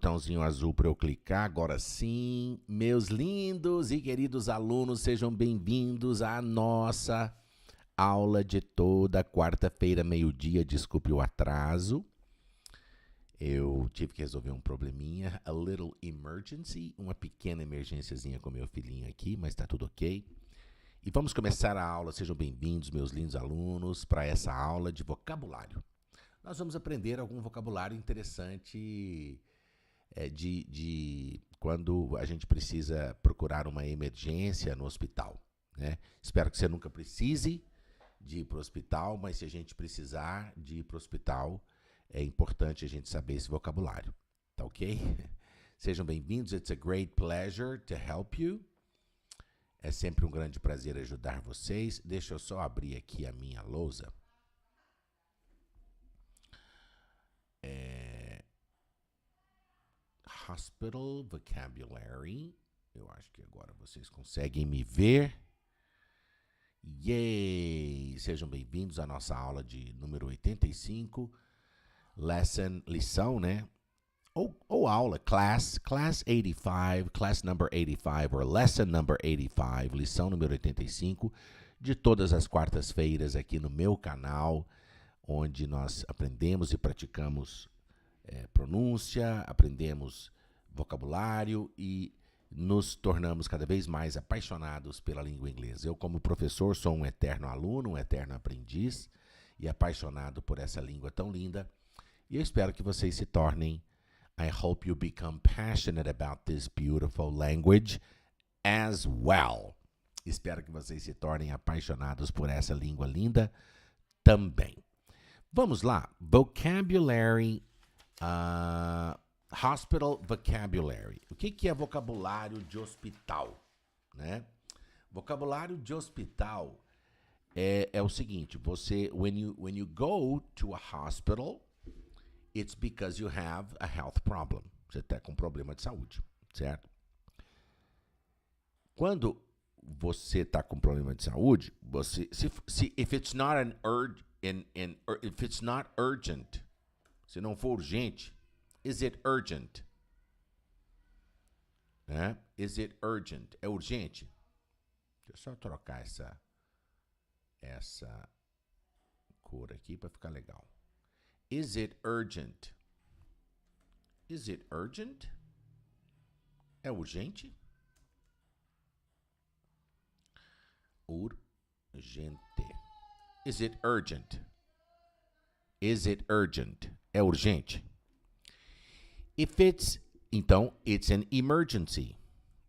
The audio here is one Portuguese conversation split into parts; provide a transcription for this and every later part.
botãozinho azul para eu clicar. Agora sim, meus lindos e queridos alunos, sejam bem-vindos à nossa aula de toda quarta-feira, meio-dia. Desculpe o atraso. Eu tive que resolver um probleminha, a little emergency, uma pequena emergênciazinha com meu filhinho aqui, mas está tudo ok. E vamos começar a aula. Sejam bem-vindos, meus lindos alunos, para essa aula de vocabulário. Nós vamos aprender algum vocabulário interessante de quando a gente precisa procurar uma emergência no hospital, né? Espero que você nunca precise de ir para o hospital, mas se a gente precisar de ir para o hospital, é importante a gente saber esse vocabulário, tá ok? Sejam bem-vindos, it's a great pleasure to help you. É sempre um grande prazer ajudar vocês. Deixa eu só abrir aqui a minha lousa. Hospital Vocabulary. Eu acho que agora vocês conseguem me ver. Yay! Sejam bem-vindos à nossa aula de número 85. Lição, né? Ou aula, class 85, class number 85, or lesson number 85, lição número 85, de todas as quartas-feiras aqui no meu canal, onde nós aprendemos e praticamos pronúncia, aprendemos vocabulário e nos tornamos cada vez mais apaixonados pela língua inglesa. Eu, como professor, sou um eterno aluno, um eterno aprendiz e apaixonado por essa língua tão linda. E eu espero que vocês se tornem, I hope you become passionate about this beautiful language as well. Espero que vocês se tornem apaixonados por essa língua linda também. Vamos lá, vocabulary, hospital vocabulary. O que é vocabulário de hospital, né? Vocabulário de hospital é o seguinte: você, when you go to a hospital, it's because you have a health problem. Você está com um problema de saúde, certo? Quando você está com um problema de saúde, você, if it's not if it's not urgent, se não for urgente, is it urgent? Né? Is it urgent? É urgente? Deixa eu só trocar essa cor aqui para ficar legal. Is it urgent? Is it urgent? É urgente? Urgente. Is it urgent? Is it urgent? É urgente? Então, it's an emergency,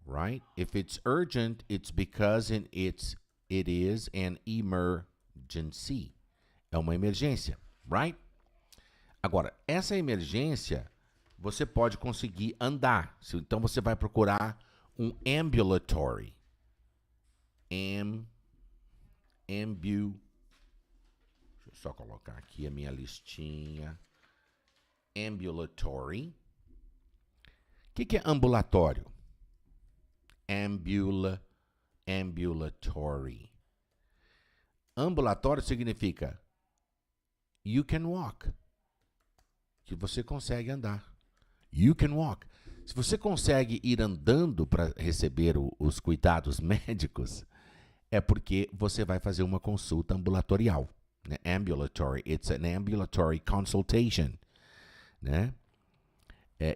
right? If it's urgent, it's because it is an emergency. É uma emergência, right? Agora, essa emergência, você pode conseguir andar. Então, você vai procurar um ambulatory. Deixa eu só colocar aqui a minha listinha. Ambulatory. O que é ambulatório? Ambulatory. Ambulatório significa you can walk. Que você consegue andar. You can walk. Se você consegue ir andando para receber os cuidados médicos, é porque você vai fazer uma consulta ambulatorial, né? Ambulatory. It's an ambulatory consultation, né?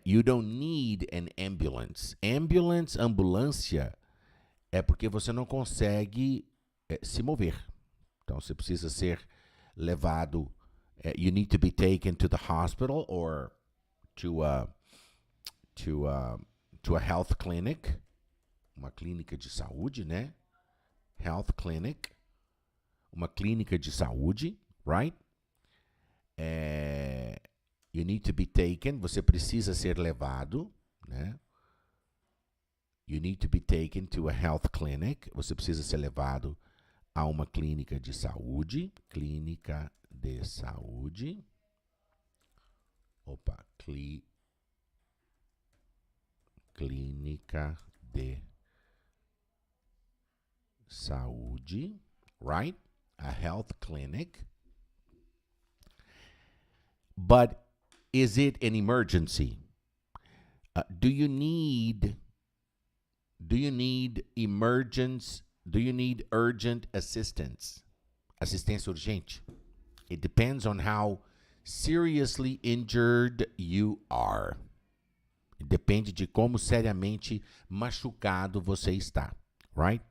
You don't need an ambulance. Ambulância, é porque você não consegue se mover. Então, você precisa ser levado. You need to be taken to the hospital or to a health clinic, uma clínica de saúde, né? Health clinic, uma clínica de saúde, right? You need to be taken, você precisa ser levado, né? You need to be taken to a health clinic, você precisa ser levado a uma clínica de saúde, clínica de saúde. Opa, clínica de saúde, right? A health clinic. But is it an emergency? Do you need urgent assistance? Assistência urgente. It depends on how seriously injured you are. Depende de como seriamente machucado você está, right?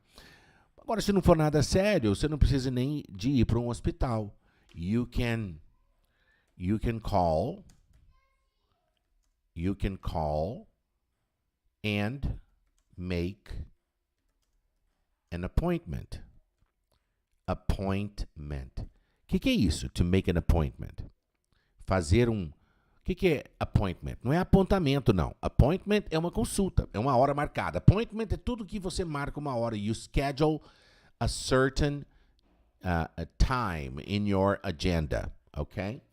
Agora, se não for nada sério, você não precisa nem de ir para um hospital. You can call and make an appointment. Appointment. O que é isso? To make an appointment. Fazer um... O que é appointment? Não é apontamento, não. Appointment é uma consulta, é uma hora marcada. Appointment é tudo que você marca uma hora. You schedule a certain a time in your agenda, ok?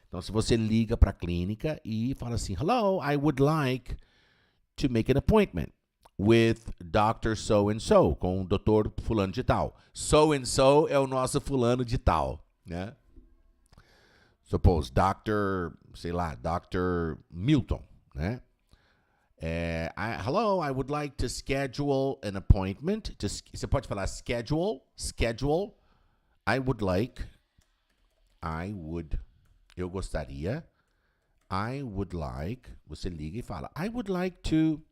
Então, se você liga para a clínica e fala assim, hello, I would like to make an appointment with Dr. So-and-so, com o doutor fulano de tal. So-and-so é o nosso fulano de tal, né? Suppose, Dr. Milton, né? Hello, I would like to schedule an appointment. Você pode falar schedule. Eu gostaria. Você liga e fala, I would like to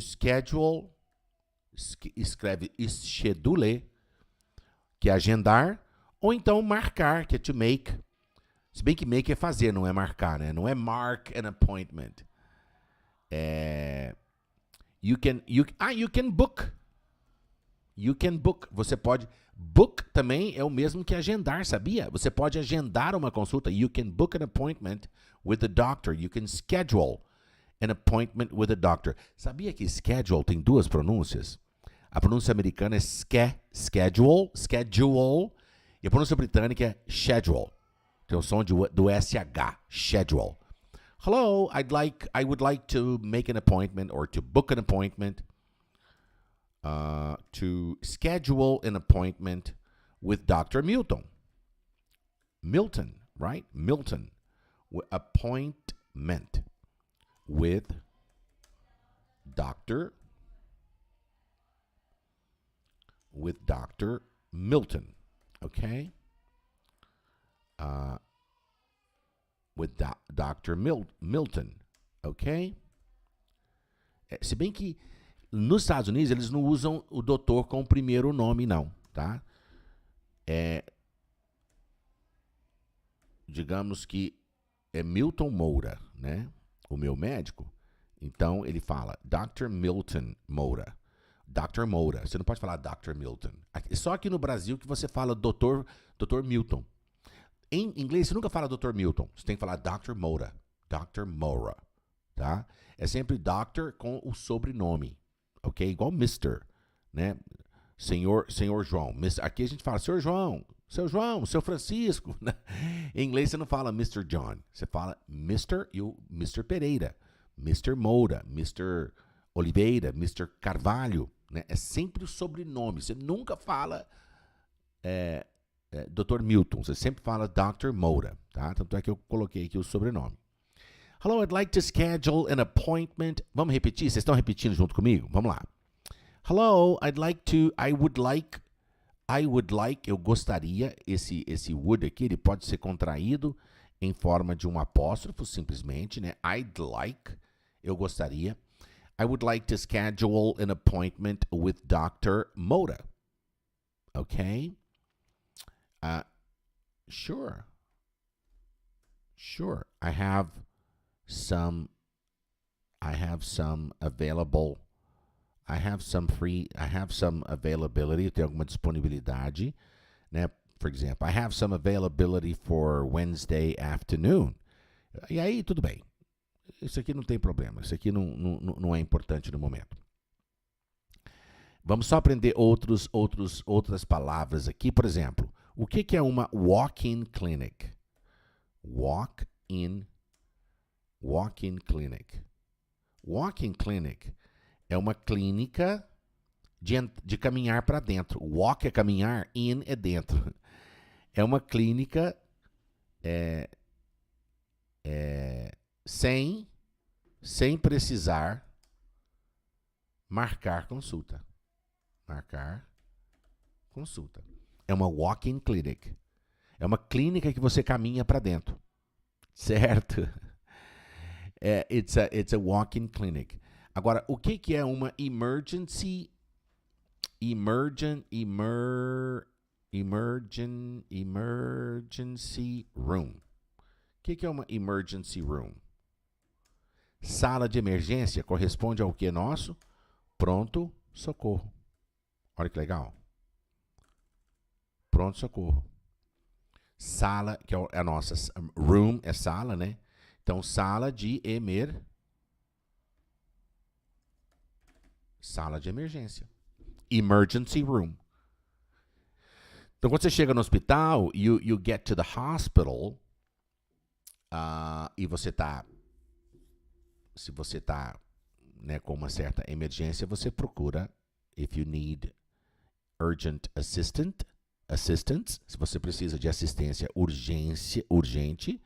schedule, escreve schedule, que é agendar, ou então marcar, que é to make. Se bem que make é fazer, não é marcar, né? Não é mark an appointment. You can book. You can book. Você pode... Book também é o mesmo que agendar, sabia? Você pode agendar uma consulta. You can book an appointment with a doctor. You can schedule an appointment with a doctor. Sabia que schedule tem duas pronúncias? A pronúncia americana é schedule, e a pronúncia britânica é schedule. Tem o som do SH, schedule. Hello, I would like to make an appointment or to book an appointment, to schedule an appointment with Dr. Milton. Milton, right? Milton. Appointment with Dr. Milton, okay? With Dr. Milton, ok? Se bem que nos Estados Unidos eles não usam o doutor com o primeiro nome, não, tá? Digamos que é Milton Moura, né? O meu médico. Então ele fala Dr. Milton Moura. Dr. Moura. Você não pode falar Dr. Milton. Só aqui no Brasil que você fala Dr. Milton. Em inglês, você nunca fala Dr. Milton. Você tem que falar Dr. Moura. Dr. Moura. Tá? É sempre Dr. com o sobrenome. Ok? Igual Mr. Né? Senhor João. Aqui a gente fala Senhor João. Seu João. Seu Francisco. Em inglês, você não fala Mr. John. Você fala Mr. e o Mr. Pereira. Mr. Moura. Mr. Oliveira. Mr. Carvalho. Né? É sempre o sobrenome. Você nunca fala... Dr. Milton, você sempre fala Dr. Moura, tá? Tanto é que eu coloquei aqui o sobrenome. Hello, I'd like to schedule an appointment. Vamos repetir? Vocês estão repetindo junto comigo? Vamos lá. Hello, I would like, eu gostaria, esse would aqui, ele pode ser contraído em forma de um apóstrofo, simplesmente, né? I'd like, eu gostaria. I would like to schedule an appointment with Dr. Moura. Okay? Sure. I have some availability, eu tenho alguma disponibilidade, né? For example, I have some availability for Wednesday afternoon. E aí, tudo bem. Isso aqui não tem problema, isso aqui não é importante no momento. Vamos só aprender outras palavras aqui, por exemplo. O que é uma walk-in clinic? Walk-in clinic. Walk-in clinic é uma clínica de caminhar para dentro. Walk é caminhar, in é dentro. É uma clínica sem sem precisar marcar consulta. Marcar consulta. É uma walk-in clinic. É uma clínica que você caminha para dentro. Certo? It's a walk-in clinic. Agora, o que é uma emergency room? O que é uma emergency room? Sala de emergência corresponde ao que nosso? Pronto, socorro. Olha que legal. Pronto, socorro. Sala, que é a nossa room, é sala, né? Então, sala de sala de emergência. Emergency room. Então, quando você chega no hospital, you get to the hospital, e se você tá, né, com uma certa emergência, você procura, if you need urgent assistance, se você precisa de assistência urgente,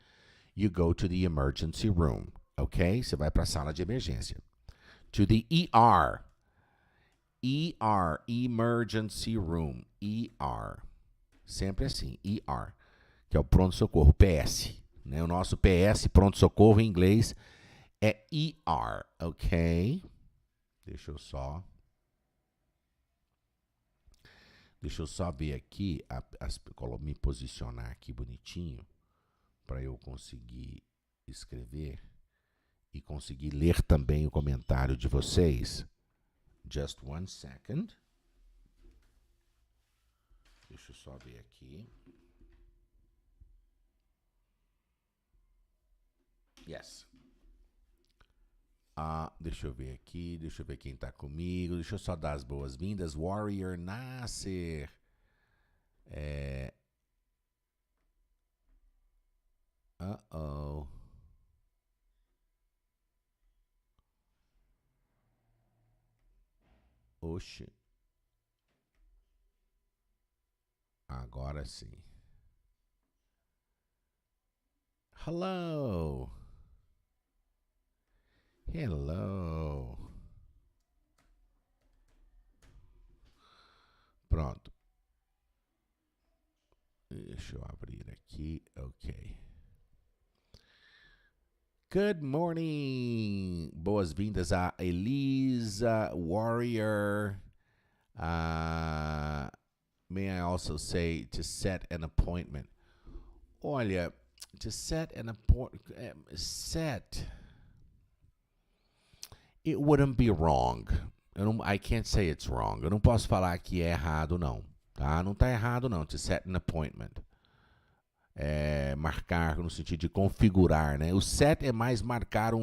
you go to the emergency room, ok? Você vai para a sala de emergência. To the ER, emergency room, ER. Sempre assim, ER, que é o pronto-socorro, PS. Né? O nosso PS, pronto-socorro em inglês, é ER, ok? Deixa eu só ver aqui, me posicionar aqui bonitinho, para eu conseguir escrever e conseguir ler também o comentário de vocês. Just one second. Deixa eu só ver aqui. Yes. Deixa eu ver aqui, deixa eu ver quem tá comigo. Deixa eu só dar as boas-vindas. Warrior Nasser. Uh-oh. Oxe. Agora sim. Hello. Hello. Pronto. Deixa eu abrir aqui. Ok. Good morning. Boas-vindas a Elisa, Warrior. May I also say to set an appointment? Olha, to set an appointment, it wouldn't be wrong. I can't say it's wrong. Eu não posso falar que é errado, não. Tá? Não está errado, não. To set an appointment. Marcar no sentido de configurar, né? O set é mais marcar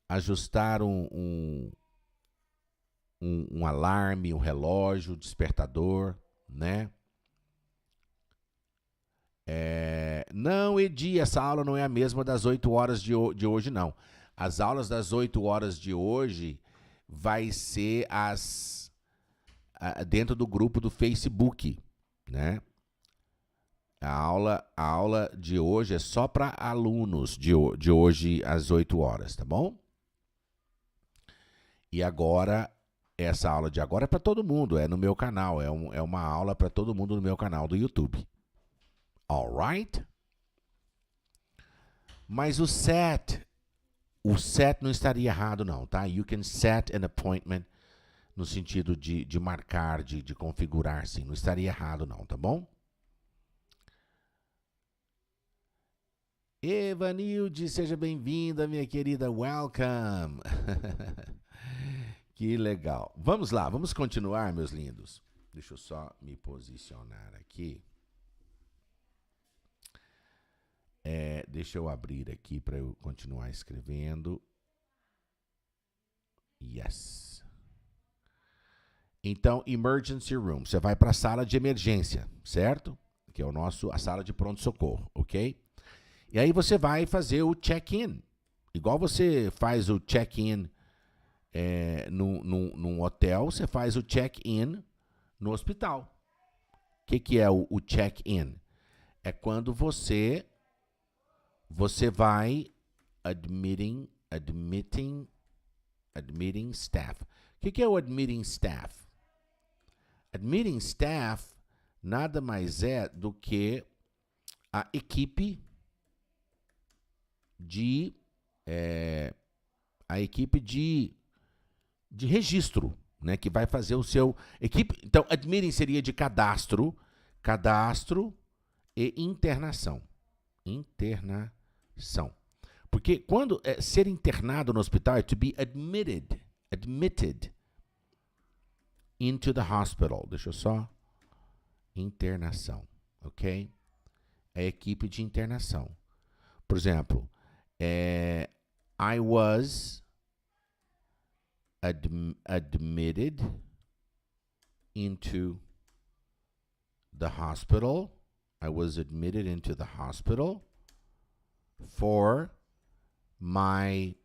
ajustar um alarme, um relógio, despertador, né? Não, Edi, essa aula não é a mesma das 8 horas de hoje, não. As aulas das 8 horas de hoje vai ser dentro do grupo do Facebook, né? A aula de hoje é só para alunos de hoje às 8 horas, tá bom? E agora, essa aula de agora é para todo mundo, é no meu canal, é uma aula para todo mundo no meu canal do YouTube. Alright? Mas o set não estaria errado não, tá? You can set an appointment no sentido de marcar, de configurar, sim. Não estaria errado não, tá bom? Evanilde, seja bem-vinda, minha querida. Welcome. Que legal. Vamos lá, vamos continuar, meus lindos. Deixa eu só me posicionar aqui. Deixa eu abrir aqui para eu continuar escrevendo. Yes. Então, emergency room. Você vai para a sala de emergência, certo? Que é a sala de pronto-socorro, ok? E aí você vai fazer o check-in. Igual você faz o check-in num hotel, você faz o check-in no hospital. O que é o check-in? É quando você vai admitting staff. O que é o admitting staff? Admitting staff nada mais é do que a equipe de registro, né, que vai fazer o seu equipe. Então, admitting seria de cadastro e internação. Porque quando ser internado no hospital é to be admitted into the hospital. Deixa eu só. Internação, ok? É a equipe de internação. Por exemplo, I was admitted into the hospital. I was admitted into the hospital for my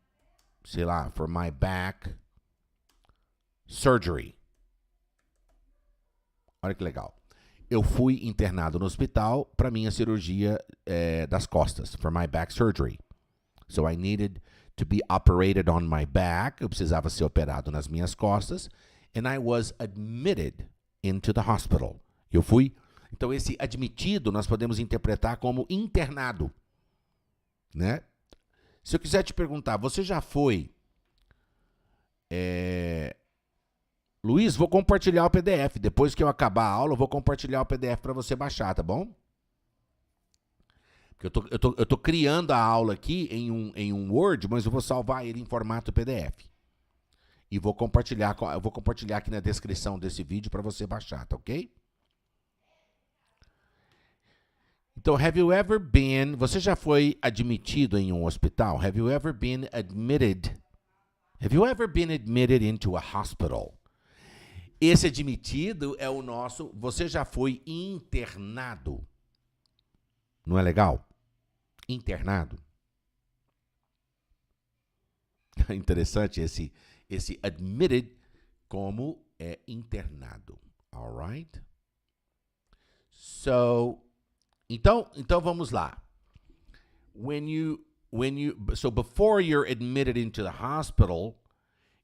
back surgery. Olha que legal. Eu fui internado no hospital para minha cirurgia das costas, for my back surgery. So I needed to be operated on my back. Eu precisava ser operado nas minhas costas. And I was admitted into the hospital. Eu fui. Então, esse admitido nós podemos interpretar como internado, né? Se eu quiser te perguntar, você já foi... Luiz, vou compartilhar o PDF. Depois que eu acabar a aula, eu vou compartilhar o PDF para você baixar, tá bom? Porque eu tô criando a aula aqui em um Word, mas eu vou salvar ele em formato PDF. E eu vou compartilhar aqui na descrição desse vídeo para você baixar, tá ok? Então, você já foi admitido em um hospital? Have you ever been admitted into a hospital? Esse admitido é o nosso, você já foi internado. Não é legal? Internado. Interessante esse admitted como internado. Alright? So, então vamos lá. So before you're admitted into the hospital,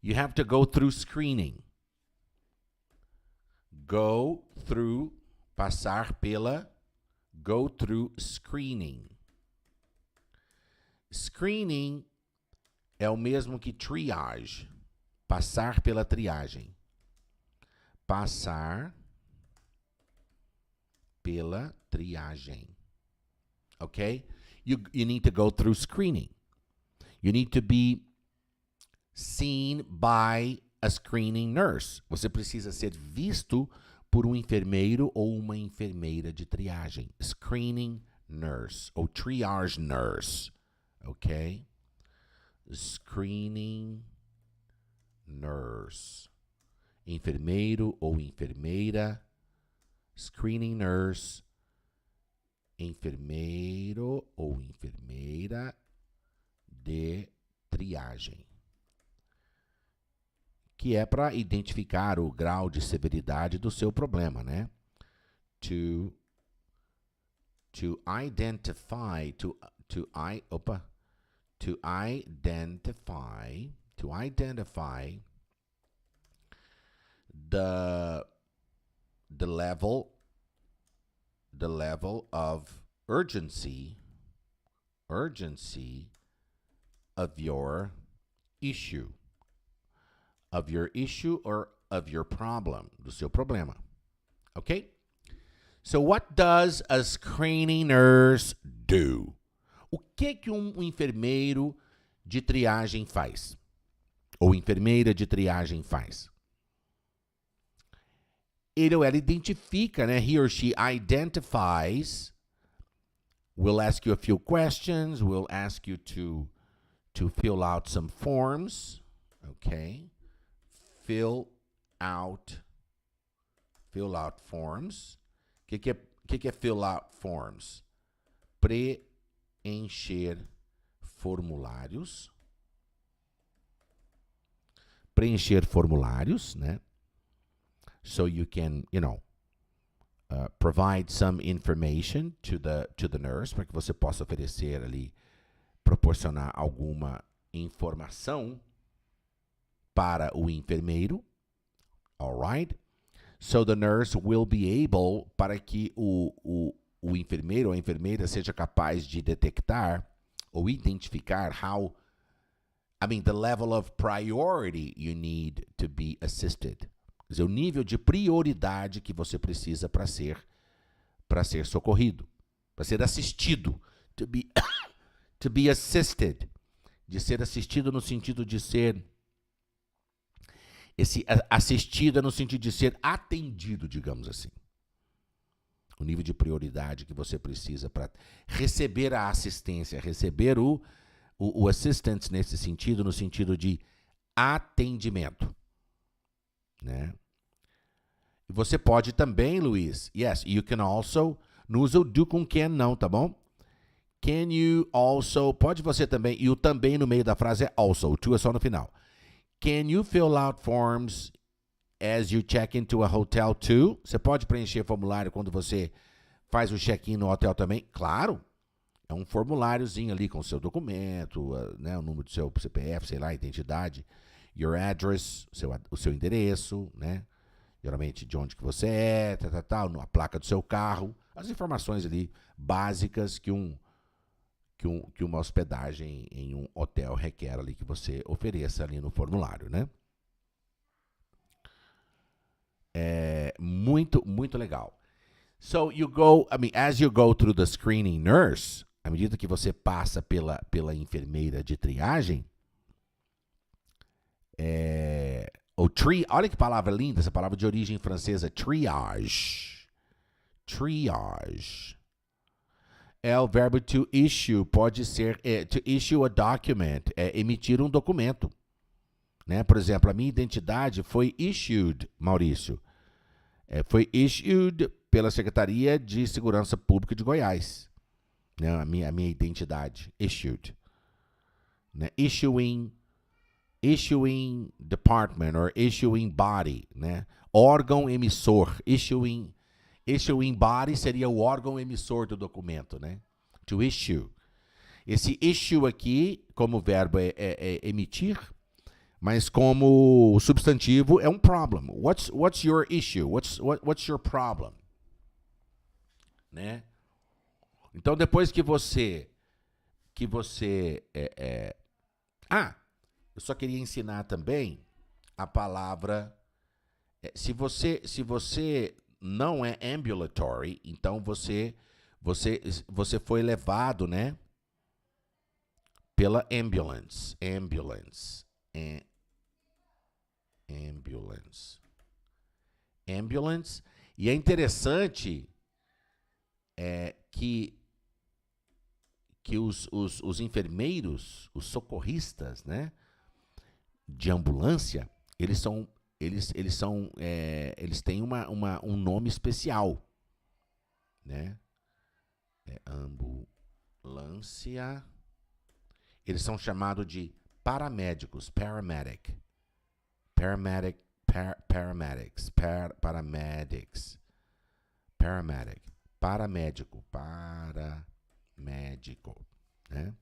you have to go through screening. Go through screening. Screening é o mesmo que triage. Passar pela triagem. Passar pela triagem. Okay? You need to go through screening. You need to be seen by a screening nurse. Você precisa ser visto por um enfermeiro ou uma enfermeira de triagem. Screening nurse ou triage nurse. Ok? Screening nurse. Enfermeiro ou enfermeira. Screening nurse. Enfermeiro ou enfermeira de triagem. Que é para identificar o grau de severidade do seu problema, né? To identify the level of urgency of your issue. Of your issue or of your problem, do seu problema. Okay? So what does a screening nurse do? O que um enfermeiro de triagem faz? Ou enfermeira de triagem faz? Ele ou ela identifica, né? He or she identifies. We'll ask you a few questions. We'll ask you to fill out some forms. Okay? Fill out forms. O que é fill out forms? Preencher formulários. Preencher formulários, né? So you can, provide some information to the nurse, para que você possa oferecer ali proporcionar alguma informação para o enfermeiro. Alright? So the nurse will be able, para que o enfermeiro ou a enfermeira seja capaz de detectar ou identificar the level of priority you need to be assisted. Quer dizer, o nível de prioridade que você precisa para ser socorrido, para ser assistido. To be assisted. De ser assistido no sentido de ser... assistido é no sentido de ser atendido, digamos assim. O nível de prioridade que você precisa para receber a assistência, receber o assistance nesse sentido, no sentido de atendimento. Né? E você pode também, Luiz, yes, you can also, não usa o do com can não, tá bom? Can you also, pode você também, e o também no meio da frase é also, o to é só no final. Can you fill out forms as you check into a hotel too? Você pode preencher formulário quando você faz o check-in no hotel também? Claro. É um formuláriozinho ali com o seu documento, né, o número do seu CPF, sei lá, identidade, your address, o seu endereço, né? Geralmente de onde que você é, a placa do seu carro, as informações ali básicas que uma hospedagem em um hotel requer ali que você ofereça ali no formulário, né? É muito, muito legal. So you go, as you go through the screening nurse, à medida que você passa pela enfermeira de triagem, olha que palavra linda, essa palavra de origem francesa, triage. Triage. É o verbo to issue, pode ser to issue a document, emitir um documento. Né? Por exemplo, a minha identidade foi issued, Maurício. Foi issued pela Secretaria de Segurança Pública de Goiás. Né? A minha identidade, issued. Né? Issuing department or issuing body. Né? Órgão emissor. Issuing body seria o órgão emissor do documento, né? To issue. Esse issue aqui, como verbo, é emitir, mas como substantivo é um problem. What's your issue? What's your problem? Né? Então, depois que você eu só queria ensinar também a palavra... Se você não é ambulatory, então você foi levado, né, pela ambulance. Ambulance. E é interessante que os enfermeiros, os socorristas, né, de ambulância, eles têm um nome especial, né? Ambulância. Eles são chamados de paramédicos, paramedics, paramédico, né?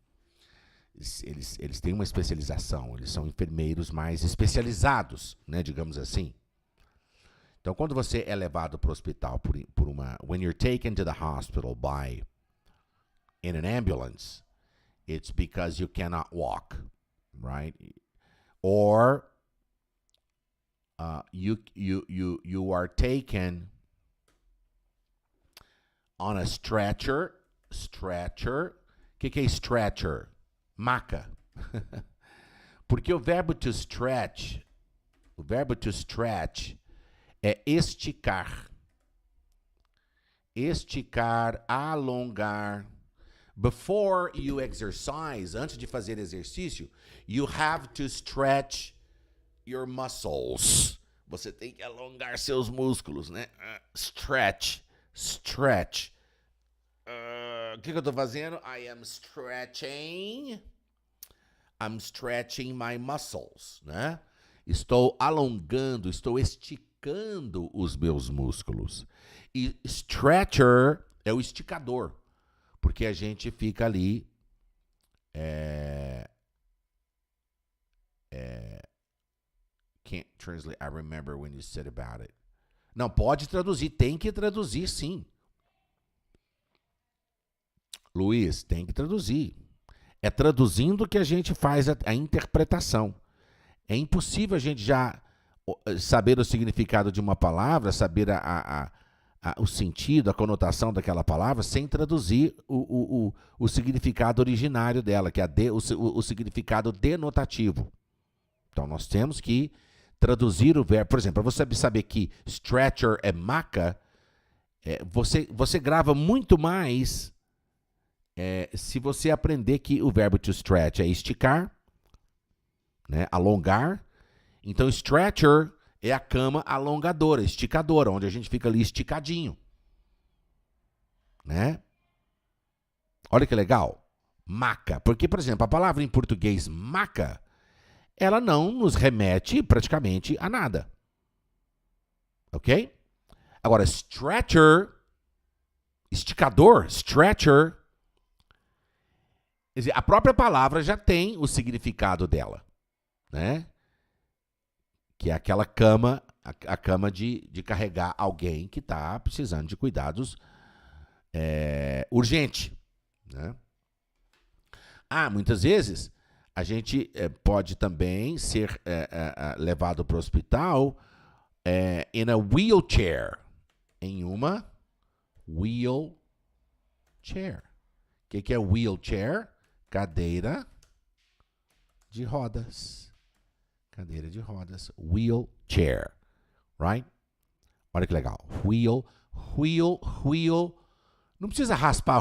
Eles têm uma especialização, eles são enfermeiros mais especializados, né, digamos assim. Então, quando você é levado para o hospital when you're taken to the hospital in an ambulance, it's because you cannot walk, right? Or you are taken on a stretcher. O que é stretcher? Maca. Porque o verbo to stretch é esticar. Esticar, alongar. Before you exercise, antes de fazer exercício, you have to stretch your muscles. Você tem que alongar seus músculos, né? Stretch. O que eu estou fazendo? I'm stretching my muscles, né? Estou alongando, estou esticando os meus músculos. E stretcher é o esticador, porque a gente fica ali Can't translate. I remember when you said about it. Não, pode traduzir. Tem que traduzir, sim. Luiz, tem que traduzir. É traduzindo que a gente faz a interpretação. É impossível a gente já saber o significado de uma palavra, saber o sentido, a conotação daquela palavra, sem traduzir o significado originário dela, que é o significado denotativo. Então, nós temos que traduzir o verbo. Por exemplo, para você saber que stretcher é maca, você grava muito mais se você aprender que o verbo to stretch é esticar, né, alongar. Então, stretcher é a cama alongadora, esticadora, onde a gente fica ali esticadinho. Né? Olha que legal. Maca. Porque, por exemplo, a palavra em português maca, ela não nos remete praticamente a nada. Ok? Agora, stretcher, esticador, stretcher, quer dizer, a própria palavra já tem o significado dela, né? Que é aquela cama, a cama de carregar alguém que está precisando de cuidados urgente, né? Muitas vezes a gente pode também ser levado para o hospital in a wheelchair, em uma wheelchair. O que é wheelchair? Cadeira de rodas. Cadeira de rodas. Wheelchair. Right? Olha que legal. Wheel. Não precisa raspar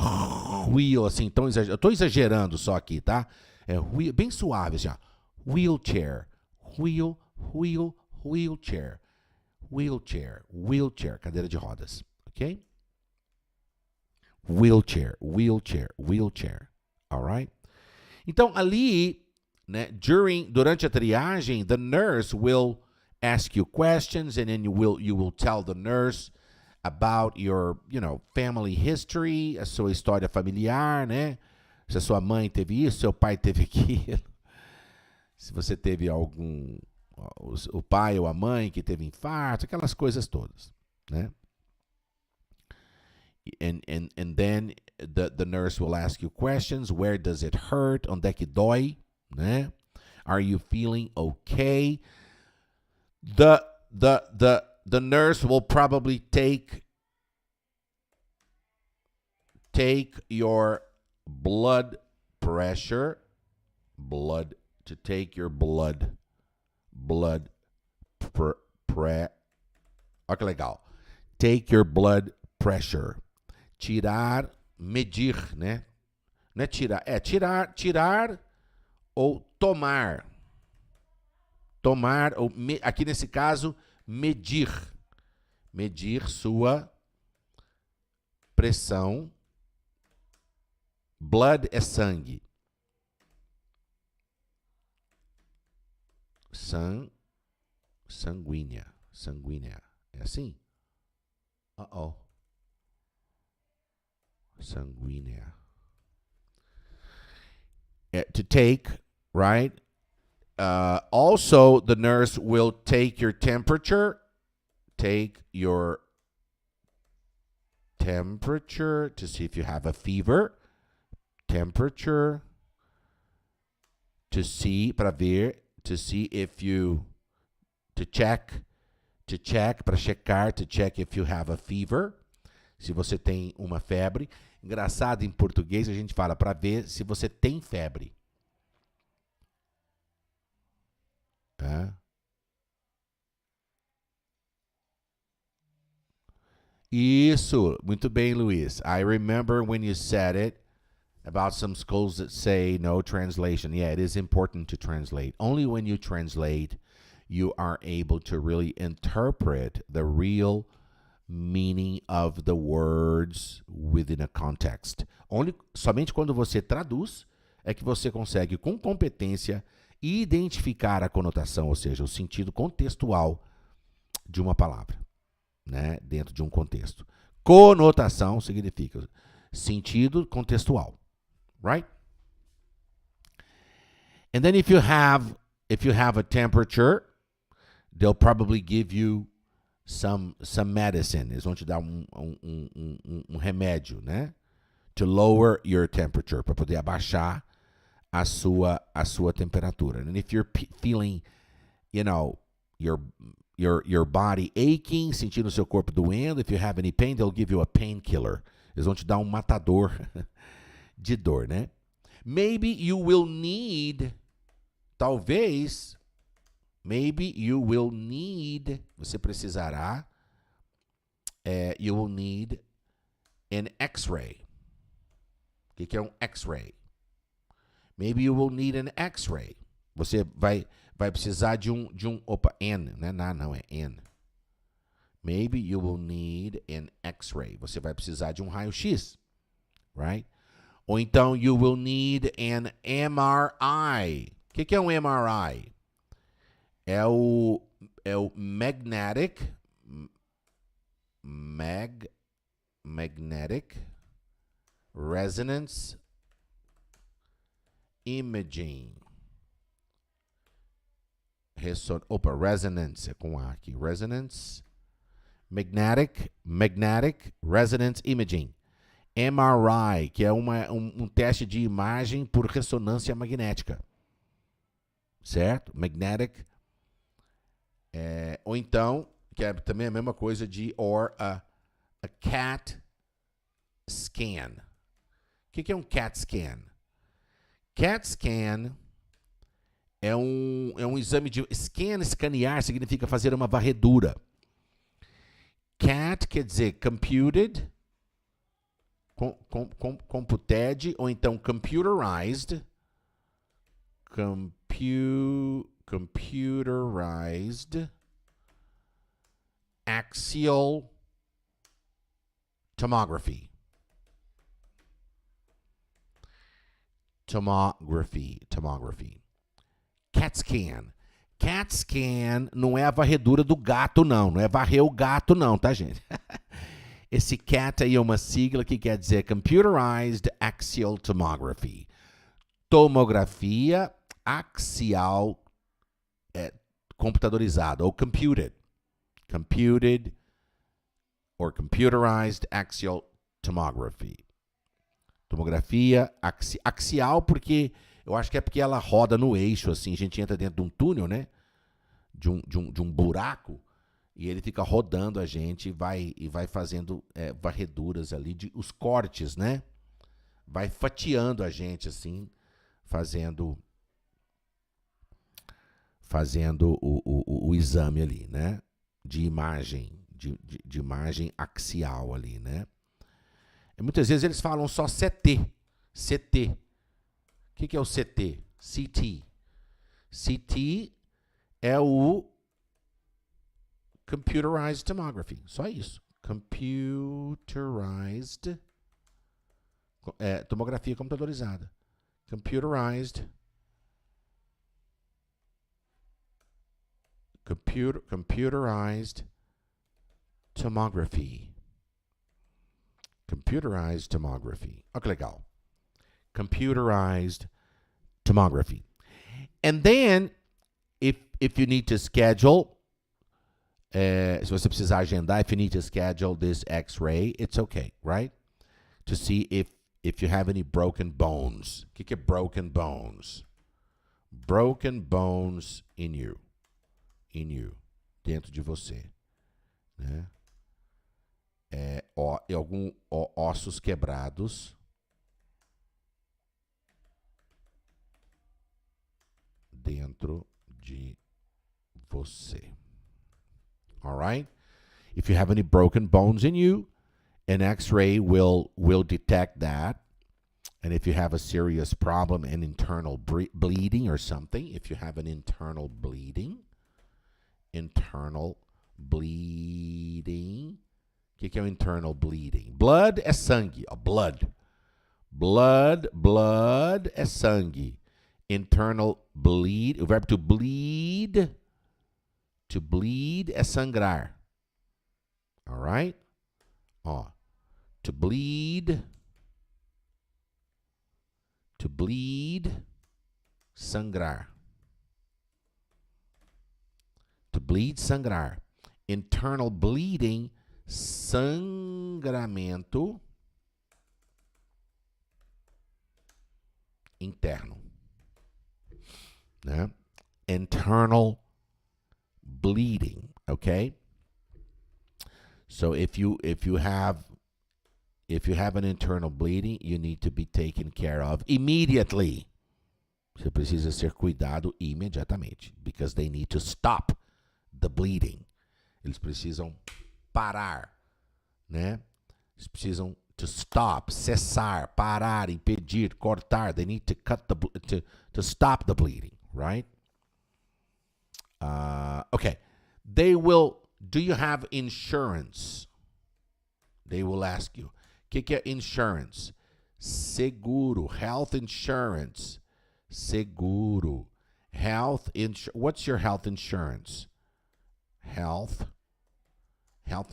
wheel assim, tão exagerado. Eu estou exagerando só aqui, tá? É wheel, bem suave assim, ó. Wheelchair. Wheelchair. Wheelchair. Cadeira de rodas. Ok? Wheelchair. Alright? Então, ali, né, durante a triagem, the nurse will ask you questions, and then you will tell the nurse about your, family history, a sua história familiar, né? Se a sua mãe teve isso, seu pai teve aquilo. Se você teve o pai ou a mãe que teve infarto, aquelas coisas todas, né? And then the nurse will ask you questions. Where does it hurt? Onde é que dói? Né? Are you feeling okay? The nurse will probably take your blood pressure. Olha que legal. Take your blood pressure. Medir, né? Não é tirar, tirar ou tomar. Tomar, ou aqui nesse caso, medir. Medir sua pressão. Blood é sangue. Sanguínea. É assim? Sanguínea. To take, right? Also, the nurse will take your temperature. Take your temperature to see if you have a fever. Temperature. To see, para ver. To see if you... To check, para checar. To check if you have a fever. Se você tem uma febre. Engraçado, em português a gente fala para ver se você tem febre. Tá? Isso, muito bem, Luiz. I remember when you said it about some schools that say no translation. Yeah, it is important to translate. Only when you translate, you are able to really interpret the real meaning of the words within a context. Somente quando você traduz é que você consegue, com competência, identificar a conotação, ou seja, o sentido contextual de uma palavra, né, dentro de um contexto. Conotação significa sentido contextual, right? And then if you have a temperature, they'll probably give you some medicine. Eles vão te dar um remédio, né? To lower your temperature, para poder abaixar a sua temperatura. And if you're feeling, your body aching, sentindo o seu corpo doendo, if you have any pain, they'll give you a painkiller. Eles vão te dar um matador de dor, né? Maybe you will need, talvez, você precisará, you will need an X-ray. O que é um X-ray? Maybe you will need an X-ray. Você vai precisar de um N, né? Não, é N. Maybe you will need an X-ray. Você vai precisar de um raio-x, right? Ou então, you will need an MRI. O que é um MRI? É o magnetic resonance imaging. Resonance com A aqui. Magnetic resonance imaging. MRI, que é um teste de imagem por ressonância magnética. Certo? Magnetic. Ou então, que é também a mesma coisa de a CAT scan. O que é um CAT scan? CAT scan é um exame de... escanear significa fazer uma varredura. CAT quer dizer computed, computed, ou então computerized. Computerized axial tomography. CAT scan. CAT scan não é a varredura do gato, não. Não é varrer o gato, não, tá, gente? Esse CAT aí é uma sigla que quer dizer Computerized Axial Tomography. Tomografia axial computadorizada, ou computed. Computed or computerized axial tomography. Tomografia axial, porque eu acho que é porque ela roda no eixo, assim. A gente entra dentro de um túnel, né? De um buraco, e ele fica rodando a gente e vai fazendo varreduras ali, os cortes, né? Vai fatiando a gente, assim, fazendo o exame ali, né? De imagem, de imagem axial ali, né? E muitas vezes eles falam só CT. CT. O que é o CT? CT. CT é o Computerized Tomography. Só isso. Computerized tomografia computadorizada. Computerized tomography. Computerized tomography. Olha que legal. Computerized tomography. And then, if you need to schedule, se você precisar agendar, if you need to schedule this X-ray, it's okay, right? To see if you have any broken bones. O que é broken bones? Broken bones in you. Dentro de você. Né? Algum ossos quebrados dentro de você. All right? If you have any broken bones in you, an X-ray will detect that. And if you have a serious problem, an internal bleeding or something, if you have an internal bleeding, o que é o internal bleeding? Blood é sangue. Blood é sangue. Internal bleed, o verbo to bleed é sangrar. All right? To bleed sangrar. To bleed, sangrar. Internal bleeding, sangramento interno, né? Internal bleeding, okay? So if you have an internal bleeding, you need to be taken care of immediately. Você precisa ser cuidado imediatamente, because they need to stop the bleeding. Eles precisam parar, né? Eles precisam to stop, cessar, parar, impedir, cortar. They need to cut to stop the bleeding, right? Okay. They will. Do you have insurance? They will ask you. O que é insurance? Seguro, health insurance. Seguro, health insurance. What's your health insurance? Health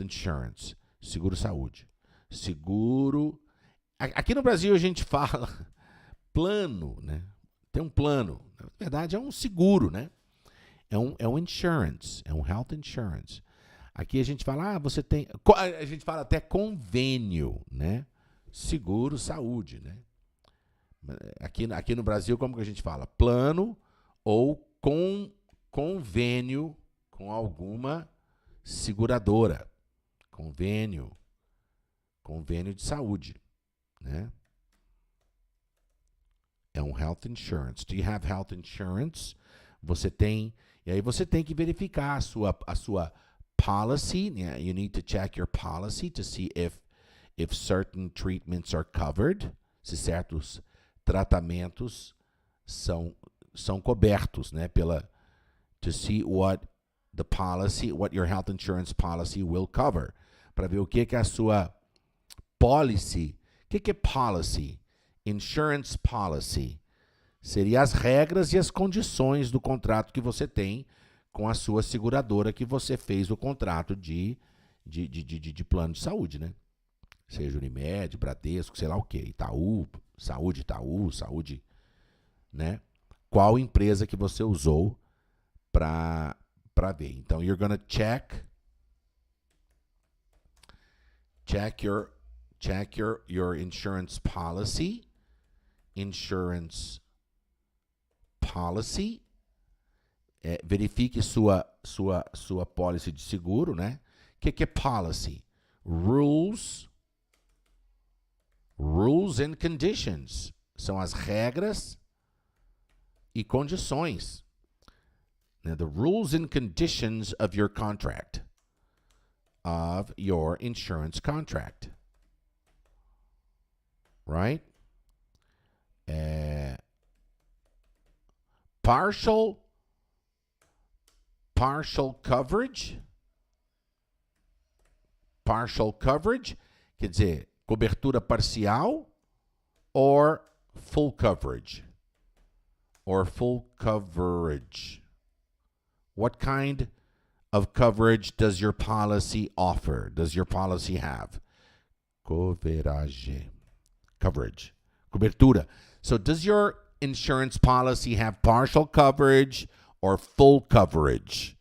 insurance. Seguro saúde. Seguro. Aqui no Brasil a gente fala plano, né? Tem um plano. Na verdade é um seguro, né? É um insurance, é um health insurance. Aqui a gente fala, você tem... A gente fala até convênio, né? Seguro saúde, né? Aqui no Brasil, como que a gente fala? Plano ou convênio com alguma seguradora. Convênio de saúde, né? É um health insurance. Do you have health insurance? Você tem... E aí você tem que verificar a sua policy. Yeah, you need to check your policy to see if certain treatments are covered. Se certos tratamentos são cobertos, né? To see what your health insurance policy will cover. Para ver o que a sua policy... O que é policy? Insurance policy. Seria as regras e as condições do contrato que você tem com a sua seguradora que você fez o contrato de plano de saúde, né? Seja Unimed, Bradesco, sei lá o quê, Itaú, saúde, né? Qual empresa que você usou para ver. Então, you're gonna check your insurance policy. Verifique sua policy de seguro, né? O que é policy? Rules and conditions. São as regras e condições. Né? The rules and conditions of your contract. Of your insurance contract. Right? Partial coverage. Partial coverage quer dizer cobertura parcial or full coverage. What kind of coverage does your policy offer? Does your policy have? Coverage. Cobertura. So does your insurance policy have partial coverage or full coverage?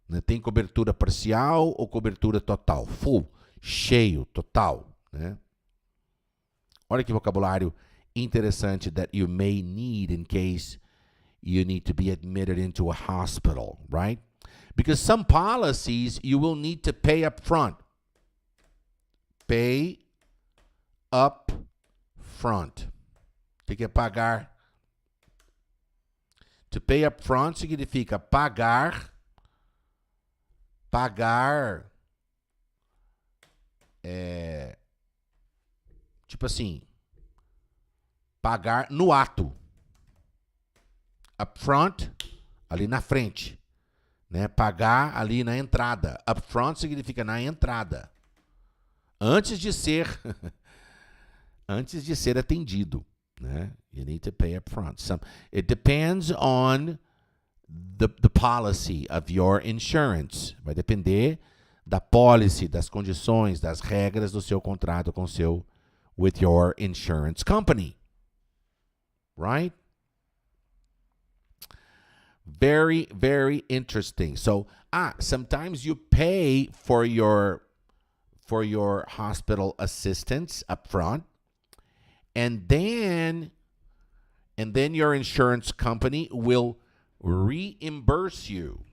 Né? Tem cobertura parcial ou cobertura total? Full, cheio, total. Né? Olha que vocabulário interessante that you may need in case you need to be admitted into a hospital, right? Because some policies you will need to pay up front. Pay up front. Tem que pagar. To pay up front significa pagar. Tipo assim, pagar no ato. Up front, ali na frente. Né? Pagar ali na entrada. Up front significa na entrada. Antes de ser atendido. Né? You need to pay up front. It depends on the policy of your insurance. Vai depender da policy, das condições, das regras do seu contrato with your insurance company. Right? Very, very interesting. So, sometimes you pay for your hospital assistance up front, and then your insurance company will reimburse you.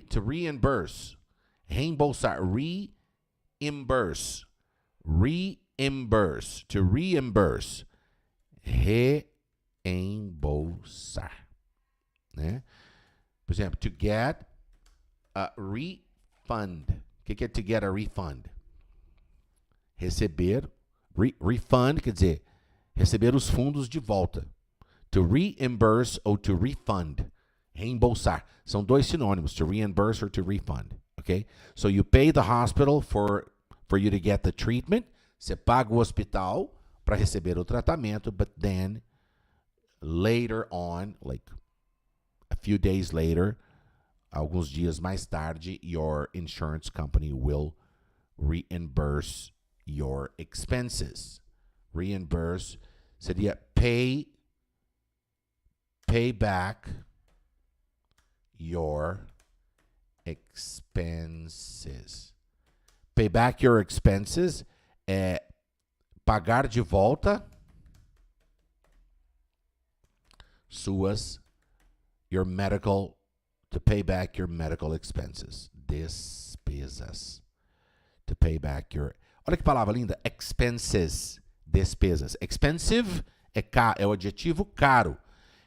To reimburse. Reembolsar. Reimburse. Reimburse. To reimburse. Reembolsar. Né? Por exemplo, to get a refund. O que é to get a refund? Receber. Refund quer dizer receber os fundos de volta. To reimburse ou to refund. Reembolsar. São dois sinônimos, to reimburse or to refund. Okay? So you pay the hospital for you to get the treatment. Você paga o hospital para receber o tratamento, but then later on, like a few days later, alguns dias mais tarde, your insurance company will reimburse your expenses. Reimburse seria pay back your expenses. Pay back your expenses é pagar de volta to pay back your medical expenses. Despesas. To pay back your... Olha que palavra linda. Expenses. Despesas. Expensive é o adjetivo caro.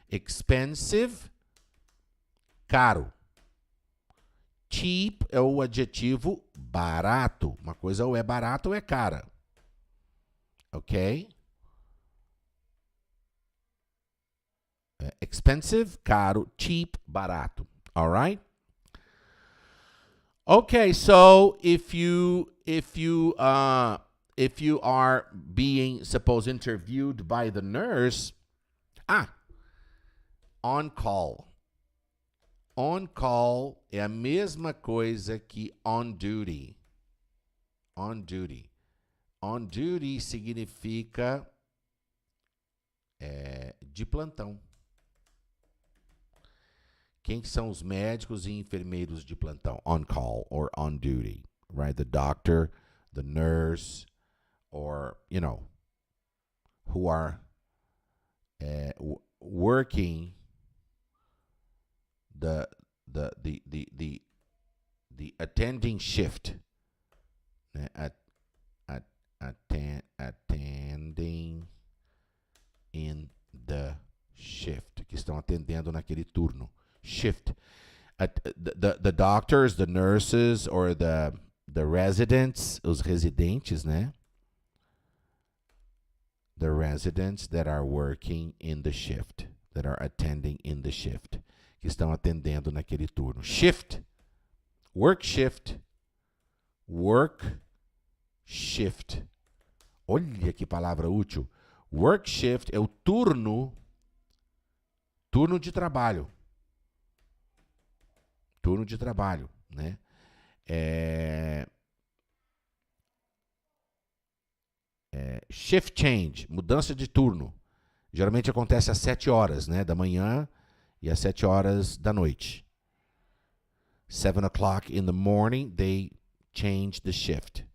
Expensive, caro. Cheap é o adjetivo barato. Uma coisa ou é barata ou é cara. Ok? Expensive, caro. Cheap, barato. All right? Okay, so if you are being, suppose, interviewed by the nurse, on call. On call é a mesma coisa que on duty. On duty. On duty significa de plantão. Quem são os médicos e enfermeiros de plantão? On call or on duty, right? The doctor, the nurse, or, who are working the attending shift. Attending in the shift. Que estão atendendo naquele turno. Shift. The doctors, the nurses, or the residents, os residentes, né? The residents that are working in the shift, that are attending in the shift, que estão atendendo naquele turno. Shift. Work shift. Work shift. Olha que palavra útil. Work shift é o turno de trabalho. Turno de trabalho, né? Shift change, mudança de turno. Geralmente acontece às 7 horas, né, da manhã e às 7 horas da noite. 7 o'clock in the morning, they change the shift.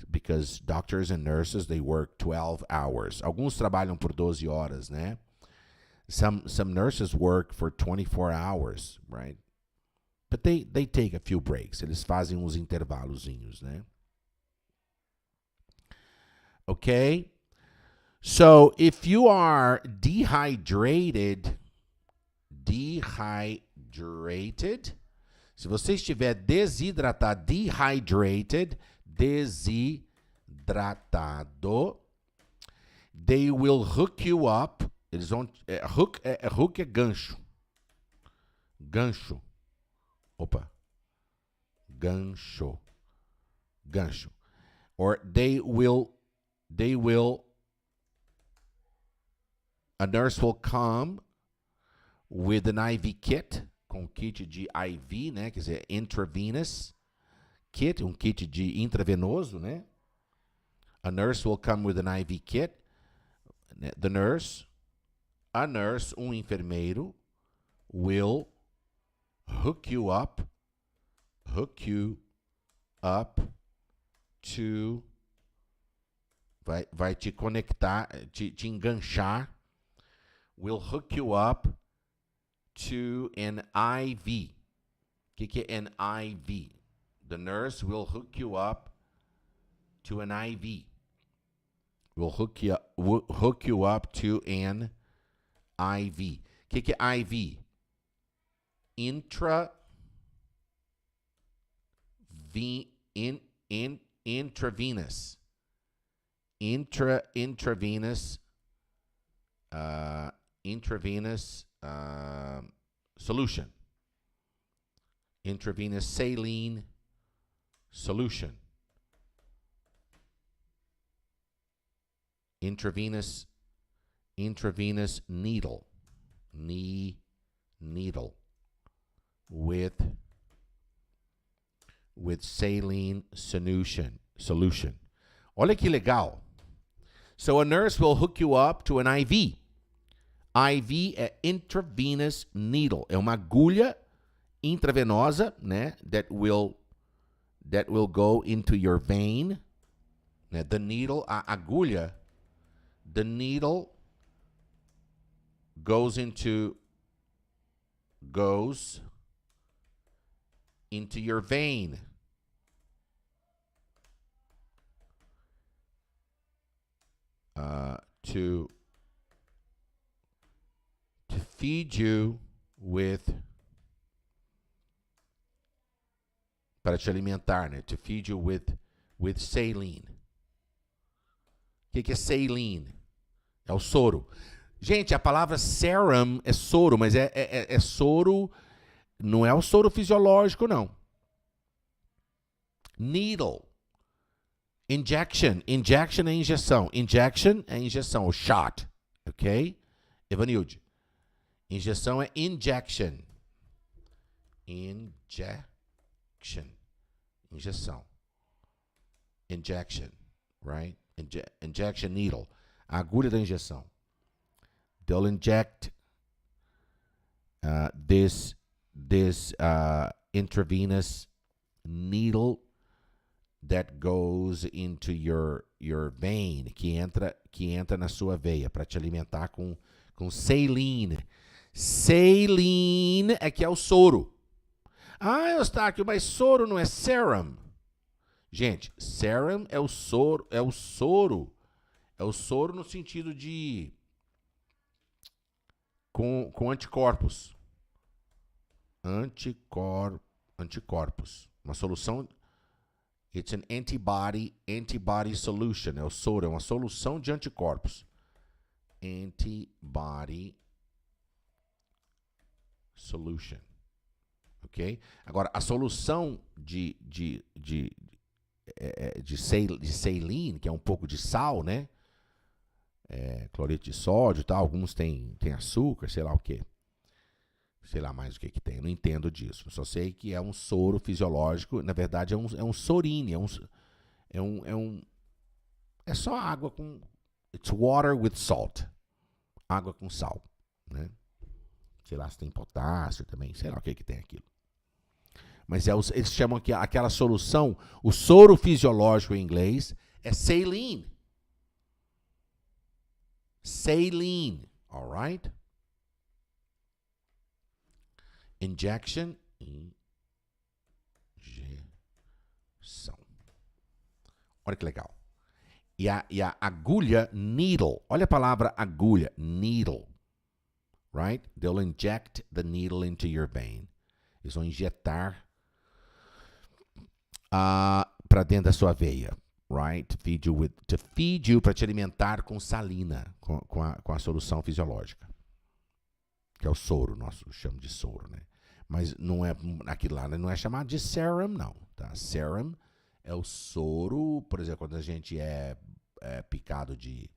Because doctors and nurses, they work 12 hours. Alguns trabalham por 12 horas, né? Some nurses work for 24 hours, right? But they take a few breaks. Eles fazem uns intervalozinhos, né? Okay? So, if you are dehydrated, se você estiver desidratado, desidratado, they will hook you up. Eles vão, hook é gancho. Gancho. Opa. Gancho. Or a nurse will come with an IV kit, com kit de IV, né, quer dizer, intravenous kit, kit de intravenoso, né? A nurse will come with an IV kit. The nurse, A nurse, um enfermeiro, will hook you up to, vai te conectar, te enganchar, will hook you up to an IV. O que é an IV? The nurse will hook you up to an IV. Will hook you up to an IV. O que é IV? Intravenous. Intravenous solution. Intravenous saline solution. Intravenous needle. Needle with saline solution. Olha que legal. So a nurse will hook you up to an IV. IV é intravenous needle. É uma agulha intravenosa, né? That will go into your vein. Né? The needle, a agulha, the needle goes into your vein. To feed you with, para te alimentar, né? To feed you with saline. O que é saline? É o soro. Gente, a palavra serum é soro, mas é soro, não é o soro fisiológico, não. Needle. Injection é injeção. Injection é injeção, ou shot. Ok? Evanilde. Injeção é injection. Injeção. Injection, right? Injection needle. A agulha da injeção. They'll inject this intravenous needle that goes into your vein, que entra na sua veia para te alimentar com saline. Saline é que é o soro. Ah, Eustáquio, mas soro não é serum. Gente, serum é o soro, é o soro no sentido de com anticorpos. Anticorpos. Uma solução. It's an antibody solution. É o soro, é uma solução de anticorpos. Antibody solution. Ok? Agora, a solução de saline, que é um pouco de sal, né? Cloreto de sódio e tal. Alguns tem açúcar, sei lá o quê. Sei lá mais o que tem, eu não entendo disso. Só sei que é um soro fisiológico, na verdade é um sorine, é só água com, it's water with salt, água com sal, né? Sei lá se tem potássio também, sei lá o que tem aquilo. Mas eles chamam aqui aquela solução, o soro fisiológico em inglês é saline. Saline, alright? Injection, injeção. Olha que legal. E a agulha, needle. Olha a palavra agulha, needle. Right? They'll inject the needle into your vein. Eles vão injetar para dentro da sua veia. Right? To feed you, para te alimentar com salina, com a solução fisiológica. Que é o soro, nosso chama de soro, né? Mas não é aquilo lá, não é chamado de serum, não, tá? Serum é o soro, por exemplo, quando a gente é picado de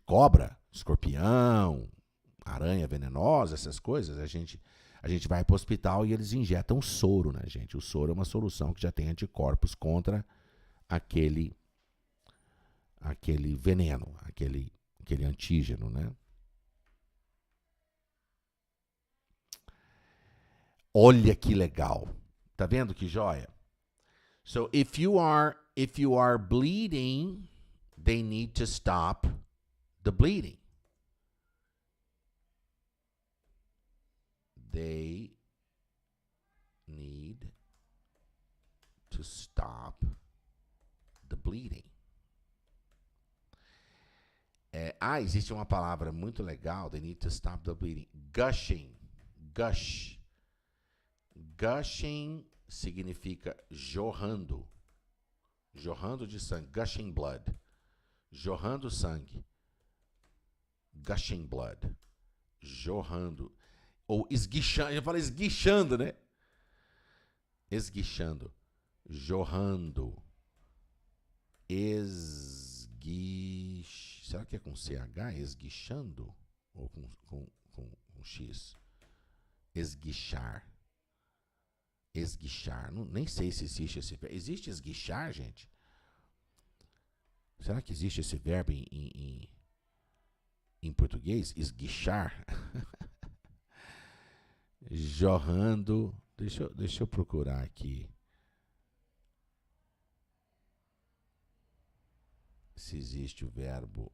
cobra, escorpião, aranha venenosa, essas coisas, a gente vai para o hospital e eles injetam soro, né, gente? O soro é uma solução que já tem anticorpos contra aquele veneno, aquele antígeno, né? Olha que legal. Tá vendo que joia? So if you are bleeding, they need to stop the bleeding. They need to stop the bleeding. Existe uma palavra muito legal. They need to stop the bleeding. Gushing. Gush. Gushing significa jorrando. Jorrando de sangue. Gushing blood. Jorrando sangue. Gushing blood. Jorrando. Ou esguichando. Eu falo esguichando, né? Esguichando. Jorrando. Será que é com CH? Esguichando? Ou com X? Esguichar. Esguichar. Nem sei se existe esse verbo. Existe esguichar, gente? Será que existe esse verbo em português? Esguichar? Jorrando. Deixa eu procurar aqui. Se existe o verbo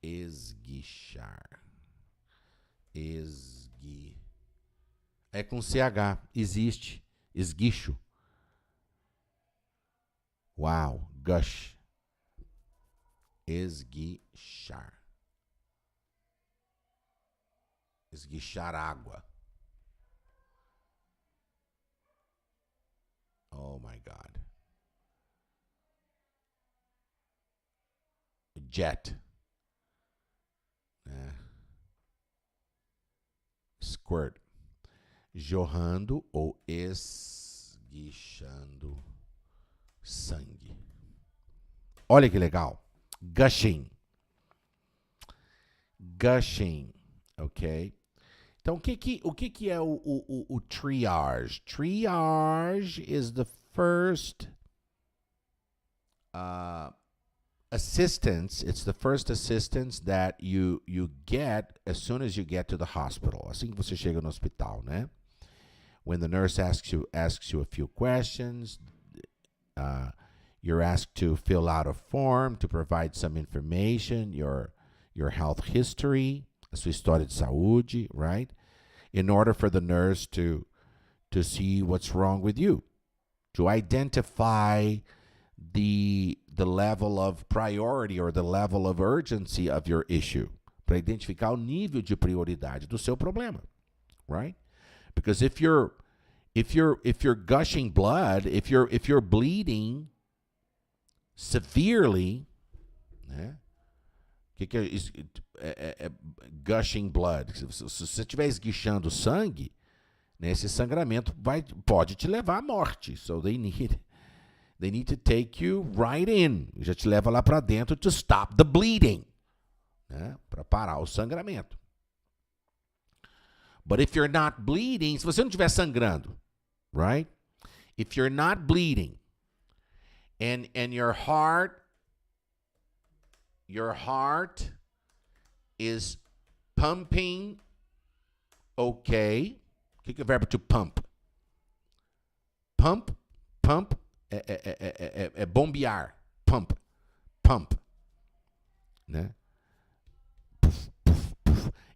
esguichar. É com CH. Existe. Esguicho. Uau. Gush. Esguichar. Esguichar água. Oh my God. Jet. Squirt. Jorrando ou esguichando sangue. Olha que legal. Gushing. Gushing. Ok? Então, o que é o triage? Triage is the first assistance. It's the first assistance that you get as soon as you get to the hospital. Assim que você chega no hospital, né? When the nurse asks you a few questions, you're asked to fill out a form to provide some information, your health history, a sua história de saúde, right? In order for the nurse to see what's wrong with you, to identify the level of priority or the level of urgency of your issue, para identificar o nível de prioridade do seu problema, right? Because if you're gushing blood, if you're bleeding severely, né? O que é gushing blood? Se você estiver esguichando sangue, né, esse sangramento pode te levar à morte. So they need to take you right in. Já te leva lá para dentro to stop the bleeding, né, para parar o sangramento. But if you're not bleeding, se você não estiver sangrando, right? If you're not bleeding and your heart is pumping okay. O que é o verbo to pump? Pump é bombear. Pump, né?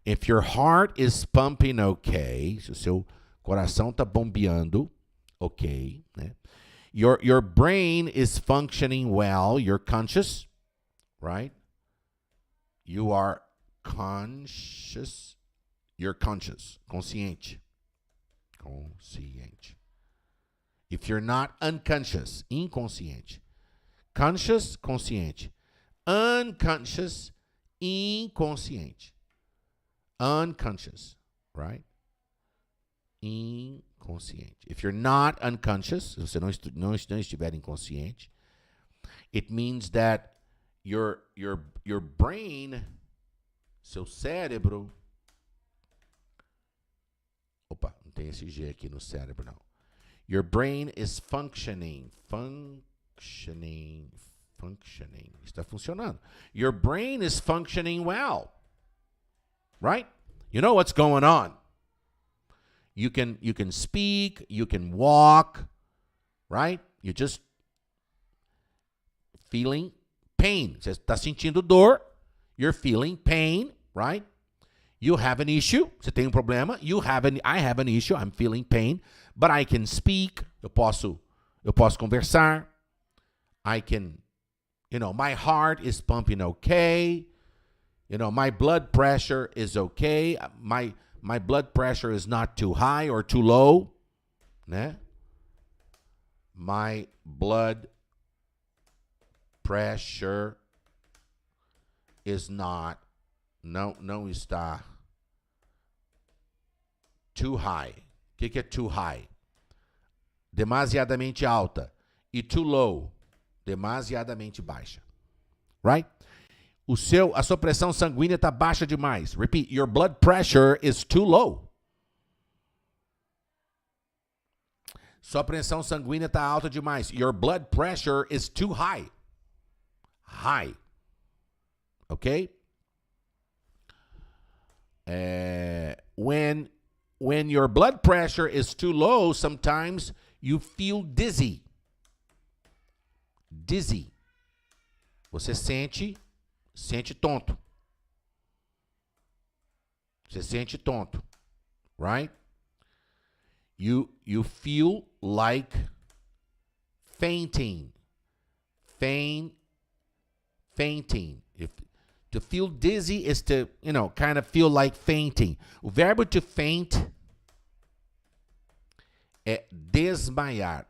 If your heart is pumping okay, se o seu coração está bombeando, ok, né? Your brain is functioning well. You're conscious, right? You are conscious. You're conscious. Consciente. If you're not unconscious, inconsciente. Conscious, consciente. Unconscious, inconsciente. Unconscious, right? Inconsciente. If you're not unconscious, se você não estiver inconsciente, it means that your brain, seu cérebro, não tem esse G aqui no cérebro, não. Your brain is functioning. Está funcionando. Your brain is functioning well. Right? You know what's going on. You can speak, you can walk, right? You're just feeling pain. Você está sentindo dor. You're feeling pain, right? You have an issue. Você tem um problema. I have an issue. I'm feeling pain. But I can speak. Eu posso conversar. I can, my heart is pumping okay. My blood pressure is okay. My blood pressure is not too high or too low. Né? My blood pressure is not, não está too high. O que é too high? Demasiadamente alta. E too low, demasiadamente baixa. Right? A sua pressão sanguínea está baixa demais. Repeat, your blood pressure is too low. Sua pressão sanguínea está alta demais. Your blood pressure is too high. High. Okay? When your blood pressure is too low, sometimes you feel dizzy. Dizzy. Você sente tonto. Você sente tonto. Right? You feel like fainting. Fainting. To feel dizzy is to, kind of feel like fainting. O verbo to faint é desmaiar.